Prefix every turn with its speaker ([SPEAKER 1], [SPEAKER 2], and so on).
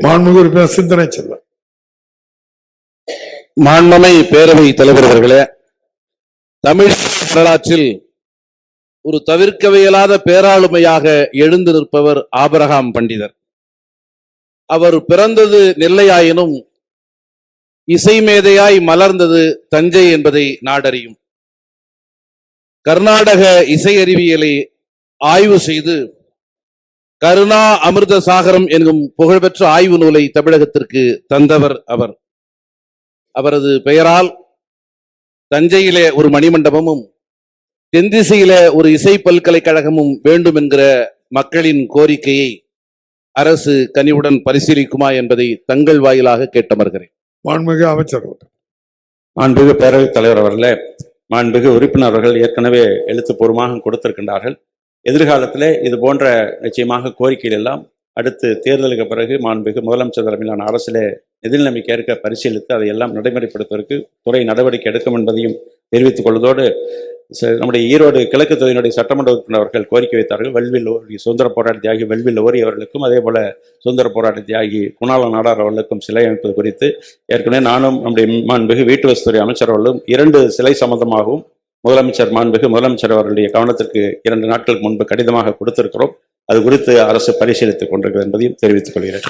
[SPEAKER 1] மாண்புமிகு உறுப்பினர் சிந்தனை செல்வன்.
[SPEAKER 2] மாண்பமை பேரவை தலைவர் அவர்களே, தமிழ் வரலாற்றில் ஒரு தவிர்க்கவியலாத பேராளுமையாக எழுந்து நிற்பவர் ஆபிரகாம் பண்டிதர். அவர் பிறந்தது நெல்லையாயினும் இசை மேதையாய் மலர்ந்தது தஞ்சை என்பதை நாடறியும். கர்நாடக இசை அறிவியலை ஆய்வு செய்து கருணா அமிர்த சாகரம் என்கும் புகழ்பெற்ற ஆய்வு நூலை தமிழகத்திற்கு தந்தவர் அவர். அவரது பெயரால் தஞ்சையிலே ஒரு மணிமண்டபமும் தென்திசையில ஒரு இசை பல்கலைக்கழகமும் வேண்டும் என்கிற மக்களின் கோரிக்கையை அரசு கனிவுடன் பரிசீலிக்குமா என்பதை தங்கள் வாயிலாக கேட்டமர்கிறேன்.
[SPEAKER 1] மாண்புமிகு அமைச்சர்.
[SPEAKER 3] மாண்புமிகு பேரவைத் தலைவர் அவர்களே, மாண்புமிகு உறுப்பினர் அவர்கள் ஏற்கனவே எழுத்துப்பூர்வமாக கொடுத்திருக்கின்றார்கள். எதிர்காலத்திலே இது போன்ற நிச்சயமாக கோரிக்கைகள் எல்லாம் அடுத்து தேர்தலுக்கு பிறகு மாண்புமிகு முதலமைச்சர் தலைமையிலான அரசிலே நிதிநிலைமை ஏற்க பரிசீலித்து அதையெல்லாம் நடைமுறைப்படுத்துவதற்கு துறை நடவடிக்கை எடுக்கும் என்பதையும் தெரிவித்துக் கொள்வதோடு, நம்முடைய ஈரோடு கிழக்கு தொகுதியினுடைய சட்டமன்ற உறுப்பினர் அவர்கள் கோரிக்கை வைத்தார்கள். வெல்வில் ஓரி சுதந்திர போராட்ட தியாகி வெல்வில் ஓரி அவர்களுக்கும் அதே போல சுதந்திர போராட்ட தியாகி குணால நாடார் அவர்களுக்கும் சிலை அமைப்பது குறித்து ஏற்கனவே நானும் நம்முடைய மாண்புமிகு வீட்டு வசதித்துறை அமைச்சர் அவர்களும் 2 சிலை சம்பந்தமாகவும் மாண்புமிகு முதலமைச்சர் அவர்களுடைய கவனத்திற்கு 2 நாட்களுக்கு முன்பு கடிதமாக கொடுத்திருக்கிறோம். அது குறித்து அரசு பரிசீலித்துக் கொண்டிருக்கிறது என்பதையும் தெரிவித்துக் கொள்கிறேன்.